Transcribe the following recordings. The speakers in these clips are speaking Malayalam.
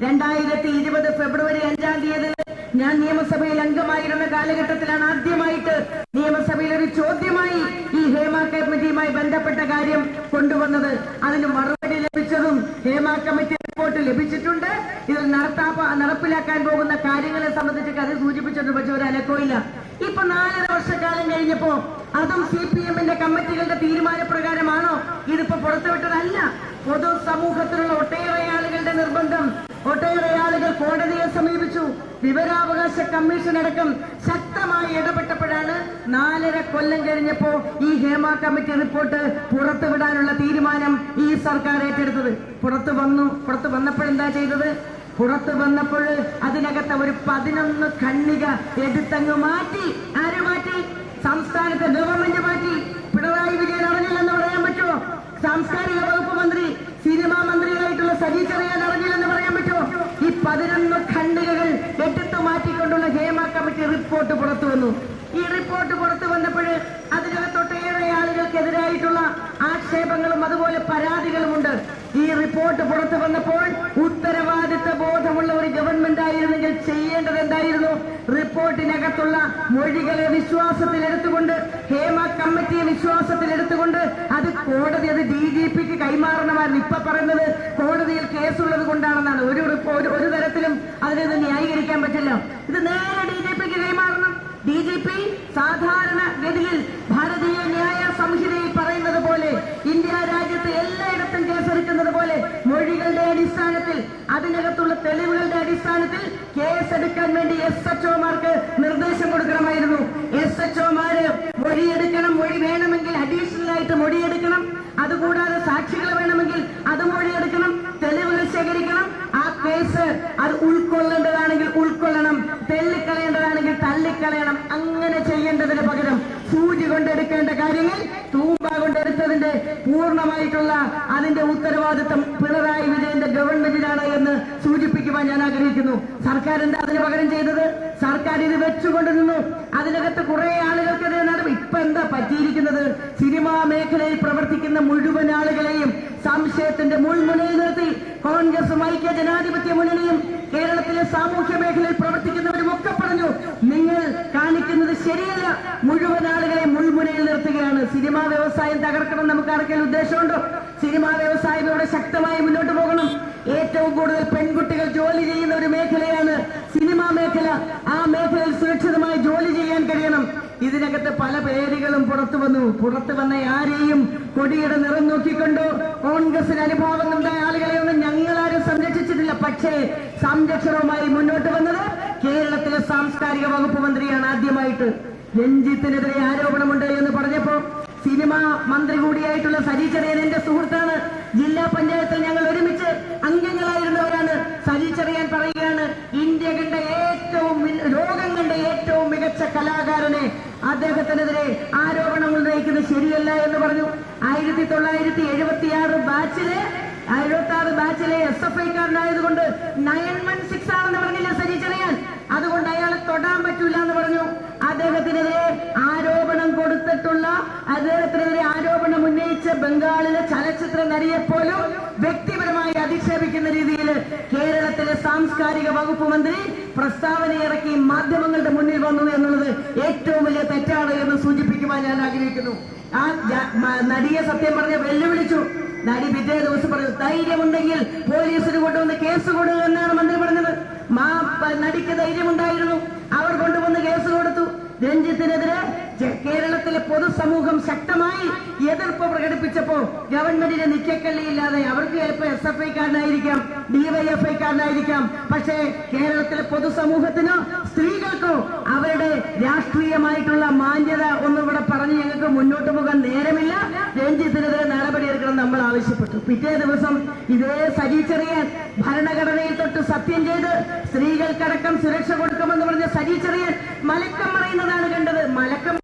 2020 ഫെബ്രുവരി 5-ാം തീയതി ഞാൻ നിയമസഭയിൽ അംഗമായിരുന്ന കാലഘട്ടത്തിലാണ് ആദ്യമായിട്ട് നിയമസഭയിൽ ഒരു ചോദ്യമായി ഈ ഹേമ കമ്മിറ്റിയുമായി ബന്ധപ്പെട്ട കാര്യം കൊണ്ടുവന്നത്. അതിന് മറുപടി ലഭിച്ചതും ഹേമ കമ്മിറ്റി റിപ്പോർട്ട് ലഭിച്ചിട്ടുണ്ട്. ഇത് നടപ്പിലാക്കാൻ പോകുന്ന കാര്യങ്ങളെ സംബന്ധിച്ച് അത് സൂചിപ്പിച്ചിട്ടുണ്ട്. പക്ഷെ ഒരു അനക്കമില്ല. ഇപ്പൊ 4.5 വർഷക്കാലം കഴിഞ്ഞപ്പോ അതും CPM-ന്റെ കമ്മിറ്റികളുടെ തീരുമാനപ്രകാരമാണോ ഇതിപ്പോ പുറത്തുവിട്ടതല്ല. പൊതുസമൂഹത്തിലുള്ള ഒട്ടേറെ ആളുകളുടെ നിർബന്ധം, ഒട്ടേറെ ആളുകൾ കോടതിയെ സമീപിച്ചു. വിവരാവകാശ കമ്മീഷൻ അടക്കം ശക്തമായി ഇടപെട്ടപ്പോഴാണ് 4.5 കൊല്ലം കഴിഞ്ഞപ്പോ ഈ ഹേമ കമ്മിറ്റി റിപ്പോർട്ട് പുറത്തുവിടാനുള്ള തീരുമാനം ഈ സർക്കാർ ഏറ്റെടുത്തത്. പുറത്തു വന്നപ്പോഴെന്താ ചെയ്തത്? പുറത്തു വന്നപ്പോൾ അതിനകത്ത് ഒരു 11 ഖണ്ഡിക എടുത്തങ്ങ് മാറ്റി. ആര് മാറ്റി? സംസ്ഥാനത്തെ ഗവൺമെന്റ് മാറ്റി. പിണറായി വിജയൻ അറിഞ്ഞില്ലെന്ന് പറയാൻ പറ്റുമോ? സാംസ്കാരിക വകുപ്പ് മന്ത്രി, സിനിമാ മന്ത്രിയായിട്ടുള്ള സജി ചെറിയാൻ അറിഞ്ഞില്ലെന്ന് പറയാൻ പറ്റുമോ? ഈ 11 ഖണ്ഡികകൾ എടുത്തു മാറ്റിക്കൊണ്ടുള്ള ഹേമ കമ്മിറ്റി റിപ്പോർട്ട് പുറത്തു വന്നു. ഈ റിപ്പോർട്ട് പുറത്തു വന്നപ്പോൾ അതിനകത്തൊട്ടേറെ ആളുകൾക്കെതിരായിട്ടുള്ള ആക്ഷേപങ്ങളും അതുപോലെ പരാതികളുമുണ്ട്. ഈ റിപ്പോർട്ട് പുറത്തു വന്നപ്പോൾ ഉത്തരവാദിത്ത ബോധമുള്ള ഒരു ഗവൺമെന്റ് ആയിരുന്നെങ്കിൽ ചെയ്യേണ്ടത് എന്തായിരുന്നു? റിപ്പോർട്ടിനകത്തുള്ള മൊഴികളെ വിശ്വാസത്തിലെടുത്തുകൊണ്ട്, ഹേമ കമ്മിറ്റിയെ വിശ്വാസത്തിലെടുത്തുകൊണ്ട് അത് കോടതി, അത് DGPക്ക് കൈമാറണമായിരുന്നു. ഇപ്പൊ പറയുന്നത് കോടതിയിൽ കേസുള്ളത് കൊണ്ടാണെന്നാണ്. ഒരു തരത്തിലും അതിനെ ന്യായീകരിക്കാൻ പറ്റില്ല. ഇത് നേരെ DGPക്ക് കൈമാറണം. DGP സാധാരണ ഗതിയിൽ ഭാരതീയ ന്യായ സംഹിതയിൽ പറയുന്നത് പോലെ, ഇന്ത്യ രാജ്യത്ത് എല്ലായിടത്തും കേസെടുക്കുന്നത് പോലെ മൊഴികളുടെ അടിസ്ഥാനത്തിൽ, അതിനകത്തുള്ള തെളിവുകളുടെ അടിസ്ഥാനത്തിൽ കേസെടുക്കാൻ വേണ്ടി SHOമാർക്ക് നിർദ്ദേശം കൊടുക്കണമായിരുന്നു. SHOമാര് മൊഴിയെടുക്കണം. മൊഴി വേണമെങ്കിൽ അഡീഷണൽ ആയിട്ട് മൊഴിയെടുക്കണം. അതുകൂടാതെ സാക്ഷികൾ വേണമെങ്കിൽ അതും മൊഴിയെടുക്കണം. തെളിവുകൾ ശേഖരിക്കണം. ആ കേസ് അത് ഉൾക്കൊള്ളേണ്ടതാണെങ്കിൽ ഉൾക്കൊള്ളണം, തള്ളിക്കളയേണ്ടതാണെങ്കിൽ തള്ളിക്കളയണം. അങ്ങനെ ചെയ്യേണ്ടതിന് പകരം സൂചി കൊണ്ടെടുക്കേണ്ട കാര്യങ്ങൾ തൂമ്പ കൊണ്ടെടുത്തതിന്റെ പൂർണ്ണമായിട്ടുള്ള അതിന്റെ ഉത്തരവാദിത്വം പിണറായി വിജയന്റെ ഗവൺമെന്റിനാണ് എന്ന് സൂചിപ്പിക്കുവാൻ ഞാൻ ആഗ്രഹിക്കുന്നു. സർക്കാർ എന്താ അതിന് പകരം ചെയ്തത്? സർക്കാർ ഇത് വെച്ചുകൊണ്ട് നിന്നു. അതിനകത്ത് കുറെ ആളുകൾക്കെതിരെ നടന്നു. ഇപ്പൊ എന്താ പറ്റിയിരിക്കുന്നത്? സിനിമാ മേഖലയിൽ പ്രവർത്തിക്കുന്ന മുഴുവൻ ആളുകളെയും സംശയത്തിന്റെ മുൾമുനയിൽ നിർത്തി കോൺഗ്രസും ഐക്യ ജനാധിപത്യ മുന്നണിയും കേരളത്തിലെ സാമൂഹ്യ മേഖലയിൽ പ്രവർത്തിക്കുന്നവരും ഒക്കെ പറഞ്ഞു, നിങ്ങൾ കാണിക്കുന്നത് ശരിയല്ല. മുഴുവൻ ആളുകളെ മുൾമുനയിൽ നിർത്തുകയാണ്. സിനിമാ വ്യവസായം തകർക്കണം നമുക്ക് ആർക്കെങ്കിലും ഉദ്ദേശമുണ്ടോ? സിനിമാ വ്യവസായം ഇവിടെ ശക്തമായി മുന്നോട്ട് പോകണം. ഏറ്റവും കൂടുതൽ പെൺകുട്ടികൾ ജോലി ചെയ്യുന്ന ഒരു മേഖലയാണ് സിനിമാ മേഖല. ആ മേഖലയിൽ സുരക്ഷിതമായി ജോലി ചെയ്യാൻ കഴിയണം. ഇതിനകത്ത് പല പേരുകളും പുറത്തു വന്ന ആരെയും കൊടിയുടെ നിറം നോക്കിക്കൊണ്ടോ കോൺഗ്രസിന് അനുഭാവങ്ങളുണ്ടായ ആളുകളെയൊന്നും ഞങ്ങളാരും സംരക്ഷിച്ചിട്ടില്ല. പക്ഷേ സംരക്ഷണവുമായി മുന്നോട്ട് വന്നത് കേരളത്തിലെ സാംസ്കാരിക വകുപ്പ് മന്ത്രിയാണ്. ആദ്യമായിട്ട് രഞ്ജിത്തിനെതിരെ ആരോപണമുണ്ട് എന്ന് പറഞ്ഞപ്പോ സിനിമാ മന്ത്രി കൂടിയായിട്ടുള്ള സജി ചെറിയാൻ എന്റെ സുഹൃത്താണ്. ജില്ലാ പഞ്ചായത്തിൽ ഞങ്ങൾ ഒരുമിച്ച് അംഗങ്ങളായിരുന്നവരാണ്. സജി ചെറിയാൻ പറയുകയാണ്, ഇന്ത്യ കണ്ട ലോകം കണ്ട ഏറ്റവും മികച്ച കലാകാരനെ അദ്ദേഹത്തിനെതിരെ ആരോപണം ഉന്നയിക്കുന്നത് ശരിയല്ല എന്ന് പറഞ്ഞു. 1976 ബാച്ചിലെ SFIക്കാരനായതുകൊണ്ട് 916 ആണെന്ന് പറഞ്ഞില്ല സജി ചെറിയാൻ. അതുകൊണ്ട് അയാളെ തൊടാൻ പറ്റൂല എന്ന് പറഞ്ഞു. അദ്ദേഹത്തിനെതിരെ ആരോപണം ഉന്നയിച്ച ബംഗാളിലെ ചലച്ചിത്ര നടിയെപ്പോലും വ്യക്തിപരമായി അധിക്ഷേപിക്കുന്ന രീതിയിൽ കേരളത്തിലെ സാംസ്കാരിക വകുപ്പ് മന്ത്രി പ്രസ്താവന ഇറക്കി മാധ്യമങ്ങളുടെ മുന്നിൽ വന്നു എന്നുള്ളത് ഏറ്റവും വലിയ തെറ്റാണ് എന്ന് സൂചിപ്പിക്കുവാൻ ഞാൻ ആഗ്രഹിക്കുന്നു. ആ നടിയെ സത്യം പറഞ്ഞ വെല്ലുവിളിച്ചു. നടി പിറ്റേ ദിവസം പറഞ്ഞു, ധൈര്യമുണ്ടെങ്കിൽ പോലീസിന് കൊണ്ടുവന്ന് കേസ് കൊടുക്കുക എന്നാണ് മന്ത്രി പറഞ്ഞത്. നടിക്ക് ധൈര്യമുണ്ടായിരുന്നു. അവർ കൊണ്ടുവന്ന് കേസ് കൊടുത്തു. രഞ്ജിത്തിനെതിരെ കേരളത്തിലെ പൊതുസമൂഹം ശക്തമായി എതിർപ്പ് പ്രകടിപ്പിച്ചപ്പോ ഗവൺമെന്റിന് നിക്കക്കള്ളിയില്ലാതെ, അവർക്ക് ചിലപ്പോൾ SFIക്കാരനായിരിക്കാം, DYFIക്കാരനായിരിക്കാം, പക്ഷേ കേരളത്തിലെ പൊതുസമൂഹത്തിനോ സ്ത്രീകൾക്കോ അവരുടെ രാഷ്ട്രീയമായിട്ടുള്ള മാന്യത ഒന്നും ഇവിടെ പറഞ്ഞ് ഞങ്ങൾക്ക് മുന്നോട്ട് പോകാൻ നേരമില്ല. രഞ്ജിത്തിനെതിരെ നടപടിയെടുക്കണം നമ്മൾ ആവശ്യപ്പെട്ടു. പിറ്റേ ദിവസം ഇതേ സജി ചെറിയാൻ ഭരണഘടനയിൽ തൊട്ട് സത്യം ചെയ്ത് സ്ത്രീകൾക്കടക്കം സുരക്ഷ കൊടുക്കുമെന്ന് പറഞ്ഞ സജി ചെറിയാൻ മലക്കം മറയുന്നതാണ് കണ്ടത്. മലക്കം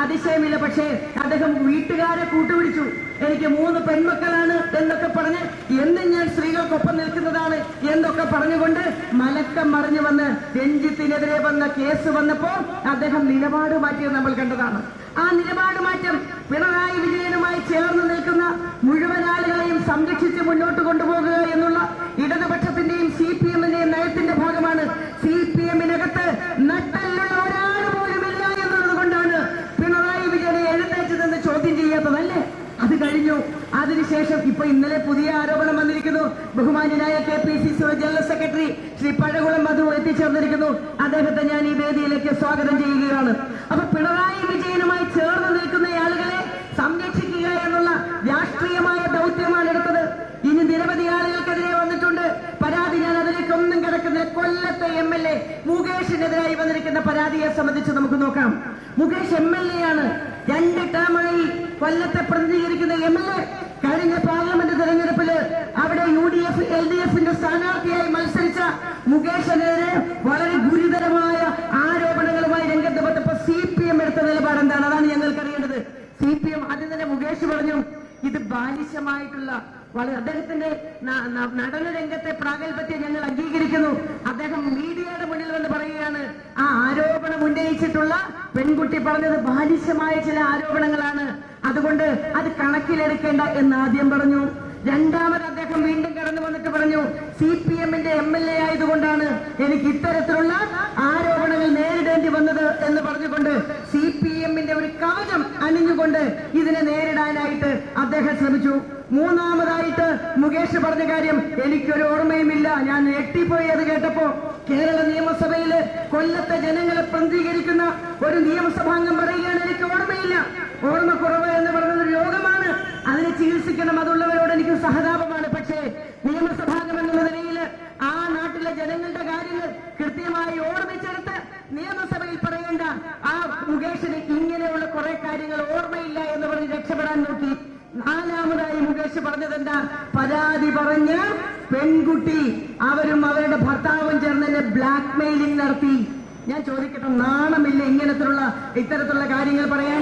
അതിശയമില്ല. പക്ഷേ അദ്ദേഹം വീട്ടുകാരെ കൂട്ടുപിടിച്ചു. എനിക്ക് 3 പെൺമക്കളാണ് എന്നൊക്കെ പറഞ്ഞ് എന്നും ഞാൻ സ്ത്രീകൾക്കൊപ്പം നിൽക്കുന്നതാണ് എന്നൊക്കെ പറഞ്ഞുകൊണ്ട് മലക്കം മറിഞ്ഞു വന്ന് രഞ്ജിത്തിനെതിരെ വന്ന കേസ് വന്നപ്പോ അദ്ദേഹം നിലപാട് മാറ്റിയത് നമ്മൾ കണ്ടതാണ്. ആ നിലപാട് മാറ്റം പിണറായി വിജയനുമായി ചേർന്ന് നിൽക്കുന്ന മുഴുവൻ ആളുകളെയും സംരക്ഷിച്ച് മുന്നോട്ട് കൊണ്ടുപോകുക എന്നുള്ള ഇടതുപക്ഷത്തിന്റെയും ഇന്നലെ പുതിയ ആരോപണം വന്നിരിക്കുന്നു. ബഹുമാന്യനായ KPCC general secretary Shri Pazhakulam Madhu എത്തിച്ചേർന്നിരിക്കുന്നു. അദ്ദേഹത്തെ ഞാൻ ഈ വേദിയിലേക്ക് സ്വാഗതം ചെയ്യുകയാണ്. അപ്പൊ പിണറായി വിജയനുമായി ചേർന്ന് നിൽക്കുന്ന ആളുകളെ സംരക്ഷിക്കുക എന്നുള്ള രാഷ്ട്രീയമായ ദൗത്യമാണ് എടുത്തത്. ഇനി നിരവധി ആളുകൾക്കെതിരെ വന്നിട്ടുണ്ട് പരാതി. ഞാൻ അതിലേക്കൊന്നും കിടക്കുന്നില്ല. കൊല്ലത്തെ MLA മുകേഷിനെതിരായി വന്നിരിക്കുന്ന പരാതിയെ സംബന്ധിച്ച് നമുക്ക് നോക്കാം. മുകേഷ് MLA ആണ്. 2 ടേമായി കൊല്ലത്തെ പ്രതിനിധീകരിക്കുന്ന MLA. കഴിഞ്ഞ പാർലമെന്റ് തെരഞ്ഞെടുപ്പില് അവിടെ UDF LDFന്റെ സ്ഥാനാർത്ഥിയായി മത്സരിച്ച മുകേഷിനെതിരെ വളരെ ഗുരുതരമായ ആരോപണങ്ങളുമായി രംഗത്ത് വന്നപ്പോൾ CPM എടുത്ത നിലപാട് എന്താണ്? അതാണ് ഞങ്ങൾക്ക് അറിയേണ്ടത്. CPM ആദ്യം തന്നെ മുകേഷ് പറഞ്ഞു ഇത് ബാലിശമായിട്ടുള്ള അദ്ദേഹത്തിന്റെ നടന രംഗത്തെ പ്രാഗൽഭ്യത്തെ ഞങ്ങൾ അംഗീകരിക്കുന്നു. അദ്ദേഹം മീഡിയയുടെ മുന്നിൽ വന്ന് പറയുകയാണ് ആ ആരോപണം ഉന്നയിച്ചിട്ടുള്ള പെൺകുട്ടി പറഞ്ഞത് ബാലിശമായ ചില ആരോപണങ്ങളാണ്, അതുകൊണ്ട് അത് കണക്കിലെടുക്കേണ്ട എന്ന് ആദ്യം പറഞ്ഞു. രണ്ടാമത് അദ്ദേഹം വീണ്ടും കടന്നു വന്നിട്ട് പറഞ്ഞു CPMന്റെ MLA ആയതുകൊണ്ടാണ് എനിക്ക് ഇത്തരത്തിലുള്ള ആരോപണങ്ങൾ നേരിടേണ്ടി വന്നത് എന്ന് പറഞ്ഞുകൊണ്ട് CPMന്റെ ഒരു കവചം അണിഞ്ഞുകൊണ്ട് ഇതിനെ നേരിടാനായിട്ട് അദ്ദേഹം ശ്രമിച്ചു. മൂന്നാമതായിട്ട് മുകേഷ് പറഞ്ഞ കാര്യം എനിക്കൊരു ഓർമ്മയുമില്ല, ഞാൻ ഞെട്ടിപ്പോയി അത് കേട്ടപ്പോ. കേരള നിയമസഭയില് കൊല്ലത്തെ ജനങ്ങളെ പ്രതിനിധീകരിക്കുന്ന ഒരു നിയമസഭാംഗം പറയുകയാണ് എനിക്ക് ഓർമ്മയില്ല. ഓർമ്മക്കുറവ് എന്ന് പറയുന്നത് രോഗമാണ്, അതിനെ ചികിത്സിക്കണം, അതുള്ളവരോട് എനിക്ക് സഹതാപമാണ്. പക്ഷേ നിയമസഭാംഗം എന്നുള്ള നിലയിൽ ആ നാട്ടിലെ ജനങ്ങളുടെ കാര്യങ്ങൾ കൃത്യമായി ഓർമ്മിച്ചെടുത്ത് നിയമസഭയിൽ പറയേണ്ട ആ മുകേഷിന് ഇങ്ങനെയുള്ള കുറെ കാര്യങ്ങൾ ഓർമ്മയില്ല എന്ന് പറഞ്ഞ് രക്ഷപ്പെടാൻ നോക്കി. നാലാമതായി മുകേഷ് പറഞ്ഞതെന്താ? പരാതി പറഞ്ഞ പെൺകുട്ടി അവരും അവരുടെ ഭർത്താവും ചേർന്ന് എന്നെ ബ്ലാക്ക് മെയിലിംഗ് നടത്തി. ഞാൻ ചോദിക്കട്ടെ, നാണമില്ല ഇത്തരത്തിലുള്ള കാര്യങ്ങൾ പറയാൻ?